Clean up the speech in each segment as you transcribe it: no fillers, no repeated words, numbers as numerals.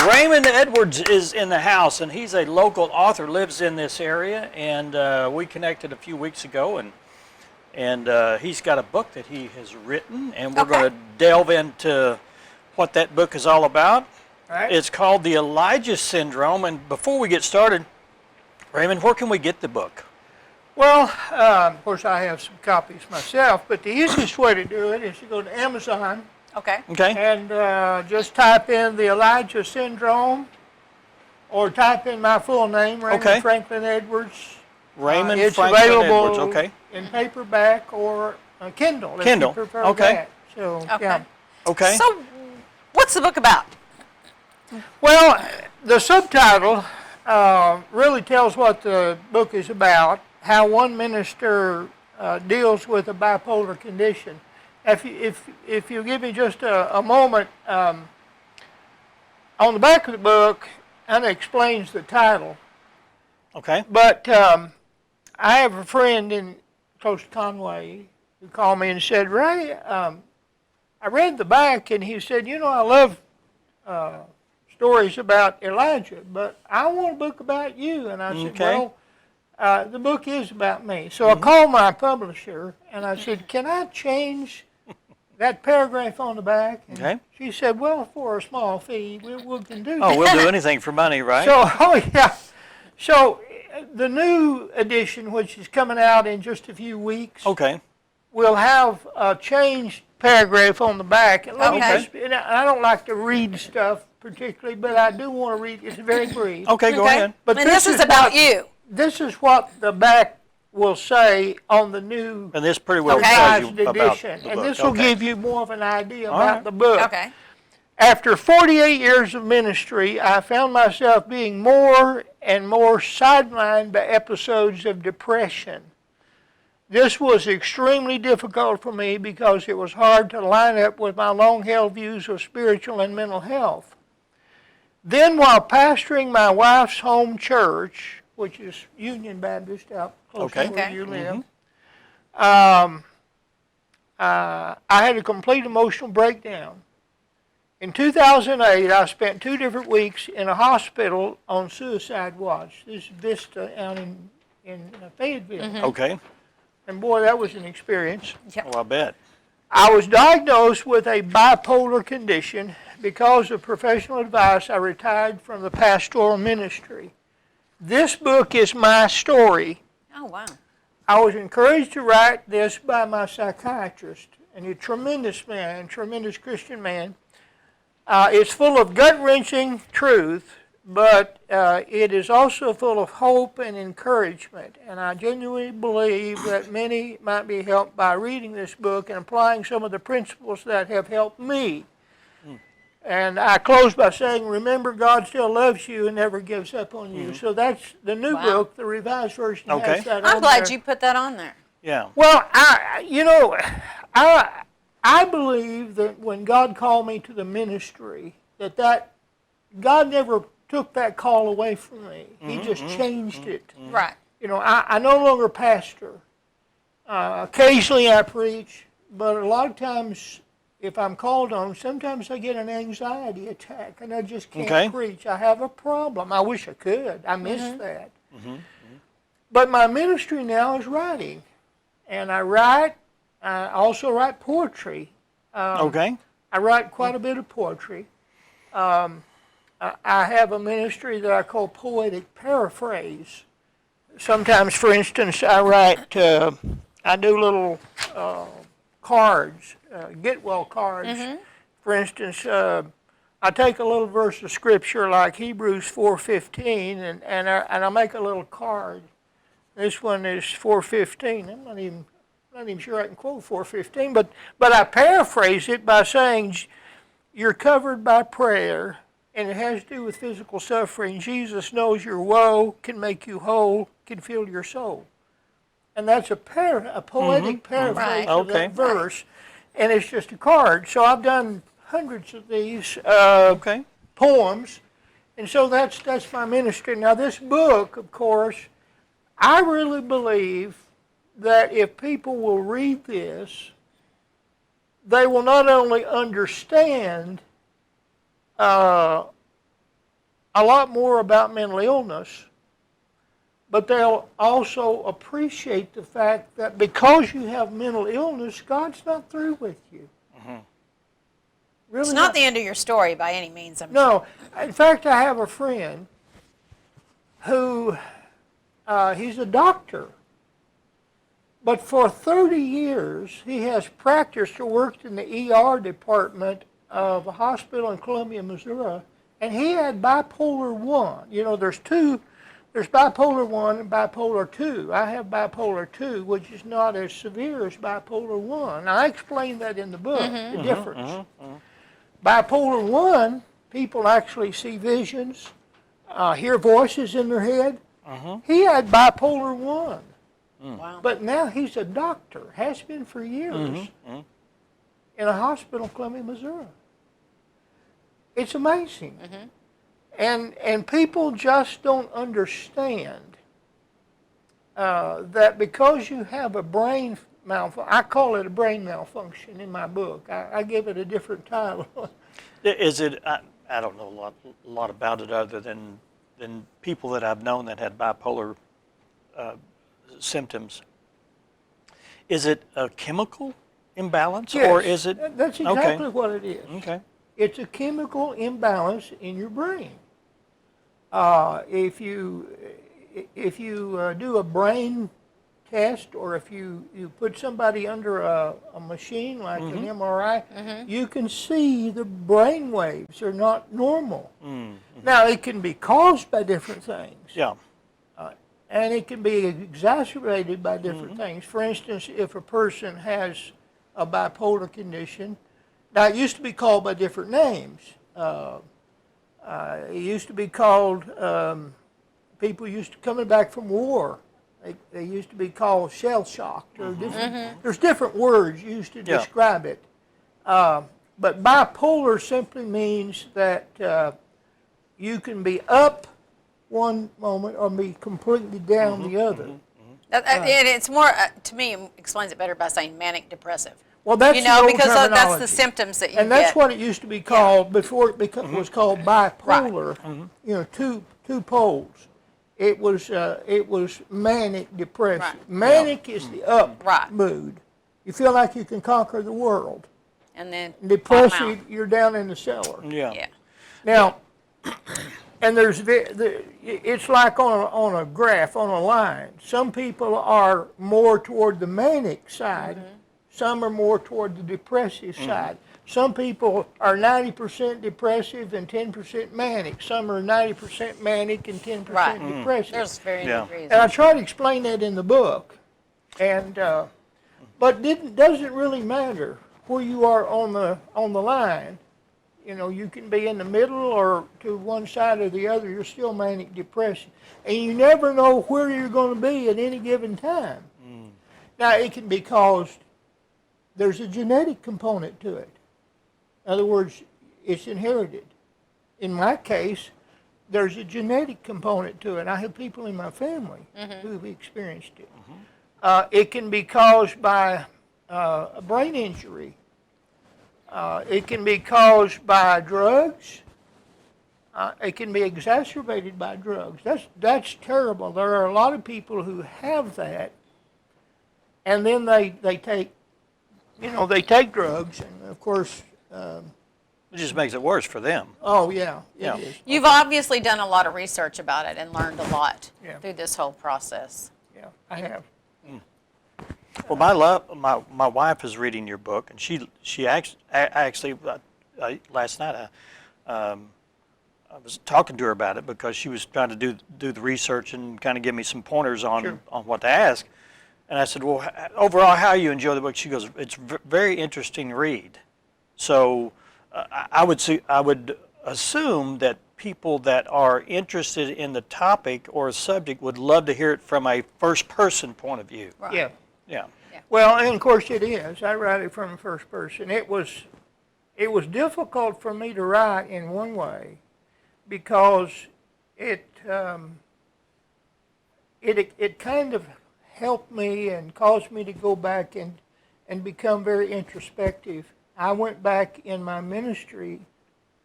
Raymond Edwards is in the house, and he's a local author, lives in this area, and we connected a few weeks ago, and he's got a book that he has written, and we're going to delve into what that book is all about. Right. It's called The Elijah Syndrome, and before we get started, Raymond, where can we get the book? Well, of course, I have some copies myself, but the easiest way to do it is to go to Amazon. Okay. Okay. And just type in the Elijah Syndrome, or type in my full name, Raymond Franklin Edwards. Raymond it's Franklin available Edwards. Okay. in paperback or Kindle. Kindle. If you prefer Okay. that. So, Okay. yeah. Okay. So, what's the book about? Well, the subtitle really tells what the book is about, how one minister deals with a bipolar condition. If you give me just a moment, on the back of the book, it explains the title. Okay. But I have a friend in close to Conway who called me and said, Ray, I read the back, and he said, you know, I love stories about Elijah, but I want a book about you. And I said, well, the book is about me. So I called my publisher, and I said, can I change that paragraph on the back? And she said, well, for a small fee, we can do that. Oh, we'll do anything for money, right? So, So the new edition, which is coming out in just a few weeks, will have a changed paragraph on the back. And let me just, and I don't like to read stuff particularly, but I do want to read. It's very brief. Okay, go ahead. But this is about you. This is what the back will say on the new and this pretty well tells you edition. about the book. And this will give you more of an idea All about the book. Okay. After 48 years of ministry, I found myself being more and more sidelined by episodes of depression. This was extremely difficult for me because it was hard to line up with my long-held views of spiritual and mental health. Then, while pastoring my wife's home church, which is Union Baptist out close to where you live, I had a complete emotional breakdown. In 2008, I spent 2 different weeks in a hospital on suicide watch. This is Vista out in Fayetteville. Okay. And boy, that was an experience. Oh, I bet. I was diagnosed with a bipolar condition. Because of professional advice, I retired from the pastoral ministry. This book is my story. Oh, wow. I was encouraged to write this by my psychiatrist, and a tremendous man, tremendous Christian man. It's full of gut-wrenching truth, but it is also full of hope and encouragement. And I genuinely believe that many might be helped by reading this book and applying some of the principles that have helped me. And I close by saying, remember, God still loves you and never gives up on you. So that's the new book, the Revised Version has that on I'm glad there. you put that on there. Yeah. Well, I believe that when God called me to the ministry, that God never took that call away from me. He just changed it. Right. You know, I no longer pastor. Occasionally I preach, but a lot of times if I'm called on, sometimes I get an anxiety attack and I just can't preach. I have a problem. I wish I could. I miss that. But my ministry now is writing. And I write. I also write poetry. I write quite a bit of poetry. I have a ministry that I call Poetic Paraphrase. Sometimes, for instance, I write, I do little cards, get well cards. For instance, I take a little verse of scripture like Hebrews 4:15, and I make a little card. This one is 4:15. I'm not even sure I can quote 4:15, but I paraphrase it by saying, you're covered by prayer, and it has to do with physical suffering. Jesus knows your woe, can make you whole, can fill your soul. And that's a poetic paraphrase of that verse, and it's just a card. So I've done hundreds of these poems, and so that's my ministry. Now this book, of course, I really believe that if people will read this, they will not only understand a lot more about mental illness, but they'll also appreciate the fact that because you have mental illness, God's not through with you. Really It's not the end of your story by any means, I'm sure. No. In fact, I have a friend who, he's a doctor, but for 30 years he has practiced or worked in the ER department of a hospital in Columbia, Missouri, and he had bipolar 1. You know, there's bipolar 1 and bipolar 2. I have bipolar 2, which is not as severe as bipolar 1. I explain that in the book, the difference. Bipolar 1, people actually see visions, hear voices in their head. He had bipolar 1. Wow. But now he's a doctor, has been for years, in a hospital in Columbia, Missouri. It's amazing. And people just don't understand that because you have a brain malfunction, I call it a brain malfunction in my book. I give it a different title. Is it? I don't know a lot about it other than people that I've known that had bipolar symptoms. Is it a chemical imbalance, Yes, or is it? That's exactly what it is. Okay. It's a chemical imbalance in your brain. If you do a brain test, or if you put somebody under a machine like an MRI, you can see the brain waves are not normal. Now, it can be caused by different things. Yeah. And it can be exacerbated by different things. For instance, if a person has a bipolar condition, now it used to be called by different names. It used to be called, people used to, coming back from war, they used to be called shell-shocked. Or there's different words used to describe it. But bipolar simply means that you can be up one moment or be completely down the other. And it's more, to me, it explains it better by saying manic depressive. Well, that's the old because that's the terminology. symptoms that you And get. that's what it used to be called before it was called bipolar. You know, two poles. It was manic depressive. Right. Manic is the up Right. mood. You feel like you can conquer the world. And then Depressive, you're down in the cellar. Yeah. yeah. Now, and it's like on a graph, on a line. Some people are more toward the manic side. Some are more toward the depressive side. Some people are 90% depressive and 10% manic. Some are 90% manic and 10% depressive. There's varying degrees. And I try to explain that in the book. And but doesn't really matter where you are on the line. You know, you can be in the middle or to one side or the other. You're still manic depressive, and you never know where you're going to be at any given time. Now, it can be caused. There's a genetic component to it. In other words, it's inherited. In my case, there's a genetic component to it. I have people in my family who have experienced it. It can be caused by a brain injury. It can be caused by drugs. It can be exacerbated by drugs. That's terrible. There are a lot of people who have that, and then they take, they take drugs, and of course. It just makes it worse for them. Oh yeah, Yeah. it is. You've obviously done a lot of research about it and learned a lot through this whole process. Yeah, I have. Well, my wife is reading your book, and she actually last night I was talking to her about it because she was trying to do the research and kind of give me some pointers on what to ask. And I said, well, overall, how you enjoy the book? She goes, it's very interesting read. So I would assume that people that are interested in the topic or a subject would love to hear it from a first-person point of view. Right. Yeah. Yeah. Well, and of course it is. I write it from the first person. It was difficult for me to write in one way because it kind of helped me and caused me to go back and become very introspective. I went back in my ministry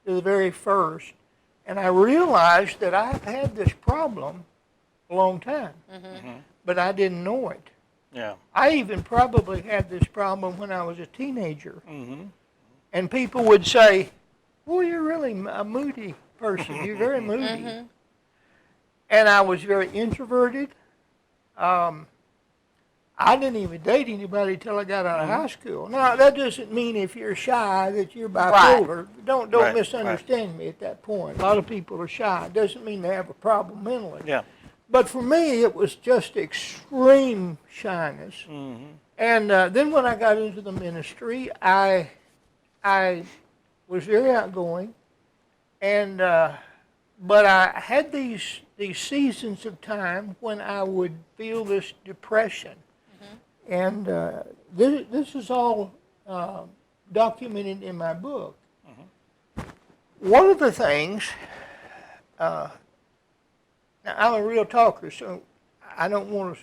to the very first And I realized that I've had this problem a long time, but I didn't know it. Yeah. I even probably had this problem when I was a teenager. And people would say, well, you're really a moody person. You're very moody. And I was very introverted. I didn't even date anybody till I got out of high school. Now, that doesn't mean if you're shy that you're bipolar. Don't Right, misunderstand me at that point. A lot of people are shy. It doesn't mean they have a problem mentally. Yeah. But for me, it was just extreme shyness. And then when I got into the ministry, I was very outgoing, and but I had these seasons of time when I would feel this depression, and this is all documented in my book. One of the things. Now, I'm a real talker, so I don't want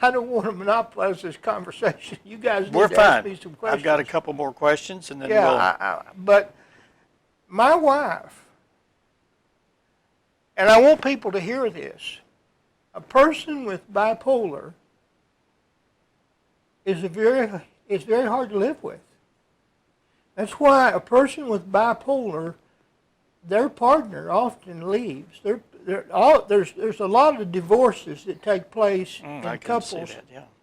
to monopolize this conversation. You guys need to ask me some questions. I've got a couple more questions, and then but my wife, and I want people to hear this, a person with bipolar is very hard to live with. That's why a person with bipolar, their partner often leaves. There's a lot of divorces that take place in couples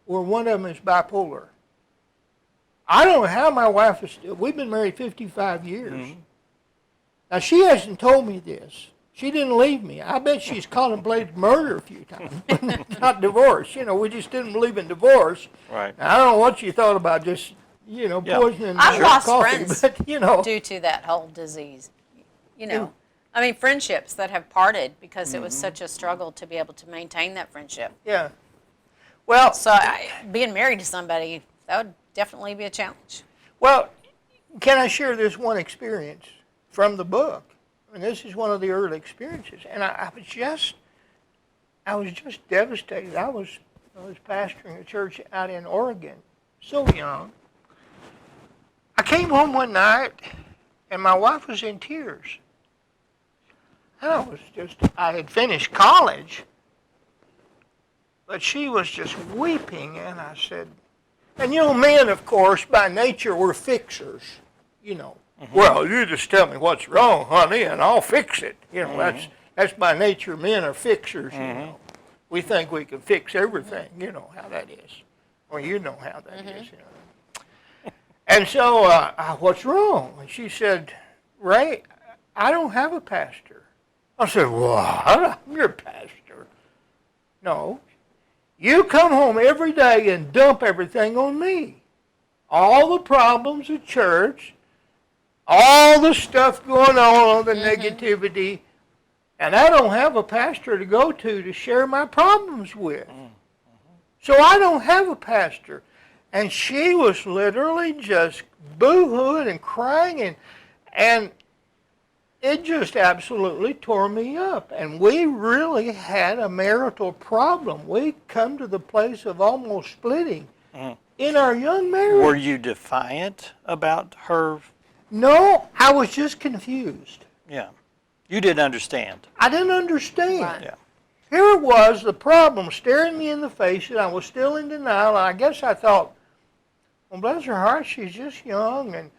where one of them is bipolar. I don't know how my wife is still. We've been married 55 years. Now, she hasn't told me this. She didn't leave me. I bet she's contemplated murder a few times, but not divorce. We just didn't believe in divorce. Right. Now, I don't know what she thought about just, poisoning I've lost coffee, friends but, due to that whole disease. I mean, friendships that have parted because it was such a struggle to be able to maintain that friendship. Yeah. Well, So being married to somebody, that would definitely be a challenge. Well, can I share this one experience from the book? I mean, this is one of the early experiences, and I was just devastated. I was pastoring a church out in Oregon, so young. I came home one night, and my wife was in tears. And I had finished college, but she was just weeping, and I said, and men, of course, by nature, we're fixers, Well, you just tell me what's wrong, honey, and I'll fix it. That's by nature, men are fixers, We think we can fix everything, you know how that is. Or you know how that is, And so, what's wrong? And she said, Ray, I don't have a pastor. I said, well, I'm your pastor. No. You come home every day and dump everything on me. All the problems of church, all the stuff going on, the negativity, and I don't have a pastor to go to share my problems with. So I don't have a pastor. And she was literally just boo-hooing and crying, and it just absolutely tore me up. And we really had a marital problem. We come to the place of almost splitting in our young marriage. Were you defiant about her? No, I was just confused. Yeah. You didn't understand. I didn't understand. Right. Yeah. Here it was, the problem staring me in the face, and I was still in denial. And I guess I thought, well, bless her heart, she's just young. And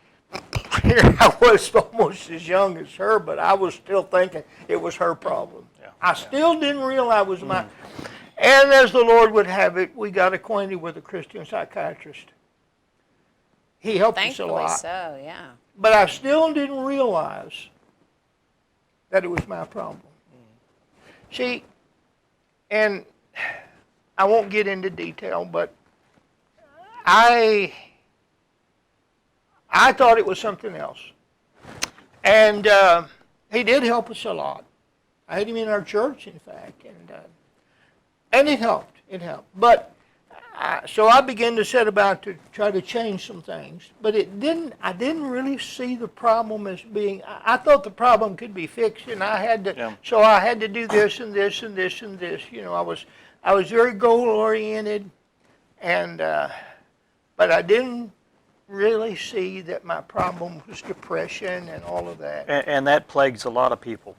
here I was almost as young as her, but I was still thinking it was her problem. Yeah. I still didn't realize it was mine. And as the Lord would have it, we got acquainted with a Christian psychiatrist. He helped us a Thankfully lot. so, yeah. But I still didn't realize that it was my problem. See, and I won't get into detail, but I thought it was something else. And he did help us a lot. I had him in our church, in fact, and it helped. It helped. But so I began to set about to try to change some things, but I didn't really see the problem as being. I thought the problem could be fixed, and I had to. Yeah. So I had to do this and this and this and this. I was very goal oriented, and but I didn't really see that my problem was depression and all of that. And that plagues a lot of people.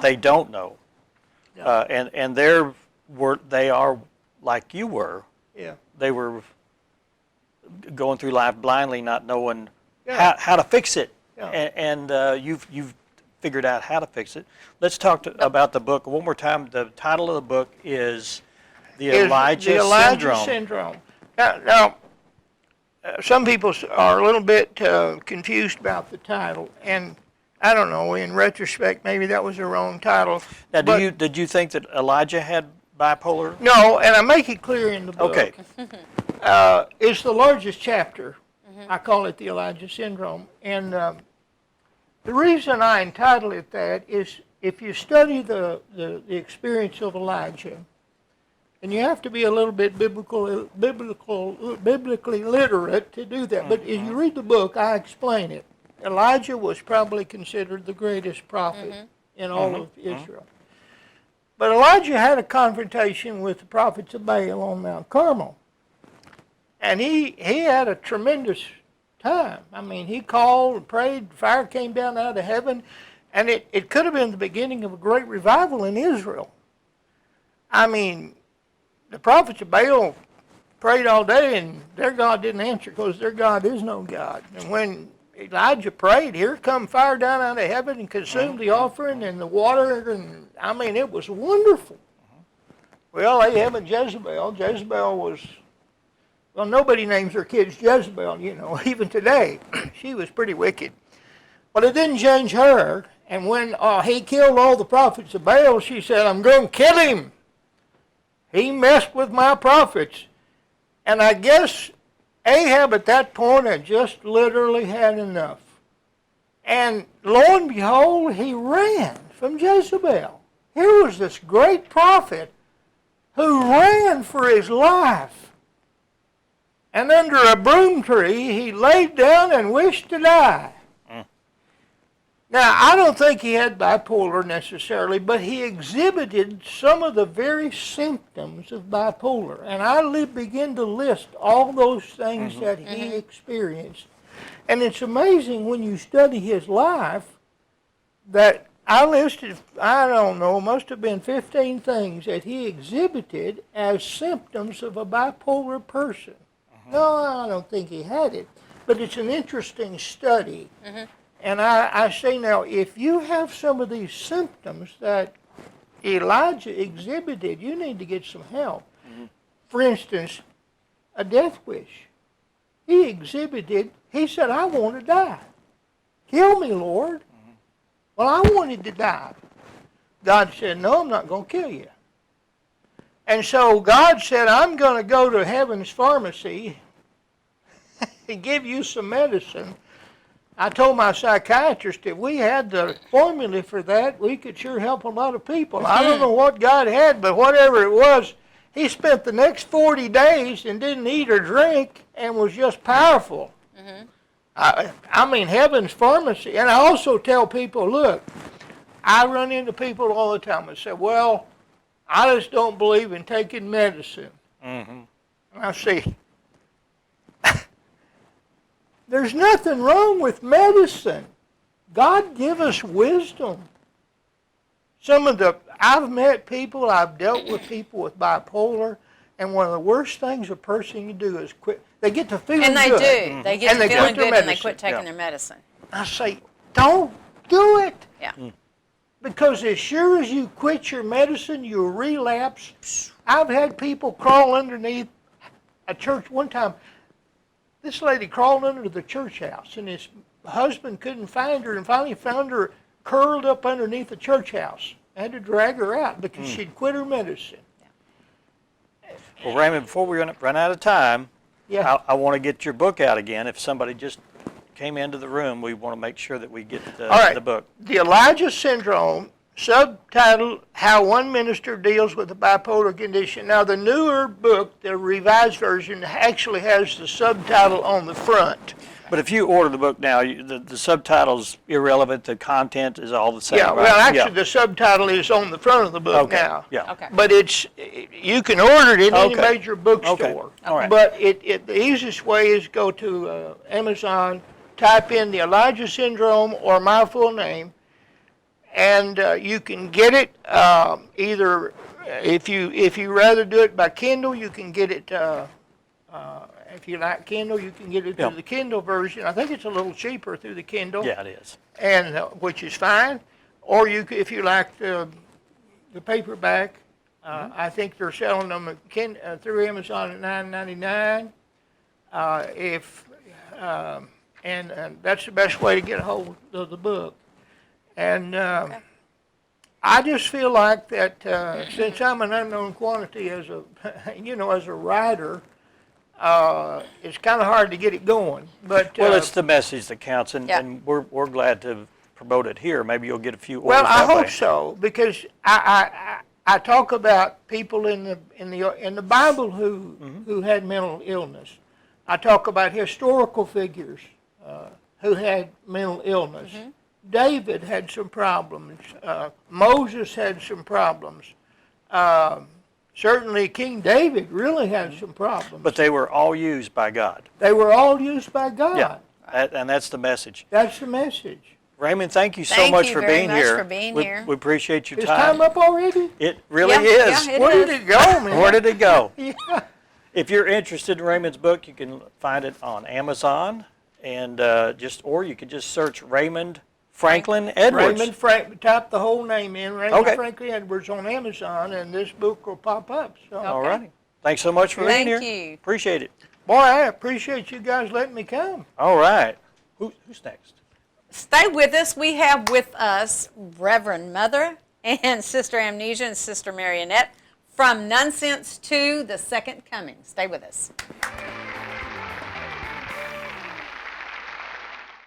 They don't know. Yeah. And they are like you were. Yeah. They were going through life blindly, not knowing Yeah. how to fix it. Yeah. And you've figured out how to fix it. Let's talk about the book one more time. The title of the book is The Elijah Syndrome. Now, some people are a little bit confused about the title, and I don't know. In retrospect, maybe that was the wrong title. Now, But did you think that Elijah had bipolar? no, and I make it clear in the book. Okay. It's the largest chapter. I call it the Elijah Syndrome, and the reason I entitle it that is if you study the experience of Elijah, and you have to be a little bit biblically literate to do that. But as you read the book, I explain it. Elijah was probably considered the greatest prophet in all of Israel. But Elijah had a confrontation with the prophets of Baal on Mount Carmel. And he had a tremendous time. I mean, he called and prayed, fire came down out of heaven, and it could have been the beginning of a great revival in Israel. I mean, the prophets of Baal prayed all day, and their God didn't answer because their God is no God. And when Elijah prayed, here come fire down out of heaven and consumed the offering and the water, and I mean, it was wonderful. Well, Ahab and Jezebel was, well, nobody names their kids Jezebel, you know, even today. She was pretty wicked. But it didn't change her, and when he killed all the prophets of Baal, she said, I'm going to kill him. He messed with my prophets. And I guess Ahab at that point had just literally had enough. And lo and behold, he ran from Jezebel. Here was this great prophet who ran for his life. And under a broom tree, he laid down and wished to die. Now, I don't think he had bipolar necessarily, but he exhibited some of the very symptoms of bipolar. And I begin to list all those things that he experienced. And it's amazing when you study his life that I listed, I don't know, must have been 15 things that he exhibited as symptoms of a bipolar person. No, I don't think he had it, but it's an interesting study. And I say now, if you have some of these symptoms that Elijah exhibited, you need to get some help. For instance, a death wish. He said, I want to die. Kill me, Lord. Well, I wanted to die. God said, no, I'm not going to kill you. And so God said, I'm going to go to heaven's pharmacy and give you some medicine. I told my psychiatrist if we had the formula for that, we could sure help a lot of people. I don't know what God had, but whatever it was, he spent the next 40 days and didn't eat or drink and was just powerful. I mean, heaven's pharmacy. And I also tell people, look, I run into people all the time and say, well, I just don't believe in taking medicine. And I say, there's nothing wrong with medicine. God give us wisdom. I've met people, I've dealt with people with bipolar, and one of the worst things a person can do is quit. They get to feeling And they good. do. They get And to they feeling quit their good and they medicine. quit taking their medicine. I say, don't do it. Yeah. Because as sure as you quit your medicine, you'll relapse. I've had people crawl underneath a church one time. This lady crawled under the church house, and his husband couldn't find her, and finally found her curled up underneath the church house. I had to drag her out because she'd quit her medicine. Well, Raymond, before we run out of time, Yeah. I want to get your book out again. If somebody just came into the room, we want to make sure that we get All right. the book. The Elijah Syndrome, subtitled How One Minister Deals with the Bipolar Condition. Now, the newer book, the revised version, actually has the subtitle on the front. But if you order the book now, the subtitle's irrelevant. The content is all the same. Yeah, right? well, actually, the subtitle is on the front of the book Okay. now. Yeah. Okay. But you can order it in any Okay. major bookstore. Okay. All right. But the easiest way is go to Amazon, type in the Elijah Syndrome or my full name, and you can get it either if you rather do it by Kindle, you can get it. If you like Kindle, you can get it through the Kindle version. I think it's a little cheaper through the Kindle. Yeah, it is. And which is fine. Or if you like the paperback, I think they're selling them through Amazon at $9.99. And that's the best way to get a hold of the book. And I just feel like that since I'm an unknown quantity as a writer, it's kind of hard to get it going. But Well, it's the message that counts, and we're glad to promote it here. Maybe you'll get a few orders well, I that way. hope so, because I talk about people in the Bible who had mental illness. I talk about historical figures who had mental illness. David had some problems. Moses had some problems. Certainly King David really had some problems. But they were all used by God. They were all used by God. Yeah, and that's the message. That's the message. Raymond, thank you so Thank much you for very being much here. for being we, here. We appreciate your Is time. time up already? It really Yeah, is. yeah, it Where is. did it go, man? Where did it go? Yeah. If you're interested in Raymond's book, you can find it on Amazon, and or you can just search Raymond Franklin Edwards. Type the whole name in, Raymond Okay. Franklin Edwards on Amazon, and this book will pop up. So, All righty. Thanks so much for being here. Thank you. Appreciate it. boy, I appreciate you guys letting me come. All right. Who's next? Stay with us. We have with us Reverend Mother and Sister Amnesia and Sister Marionette from Nonsense to the Second Coming. Stay with us.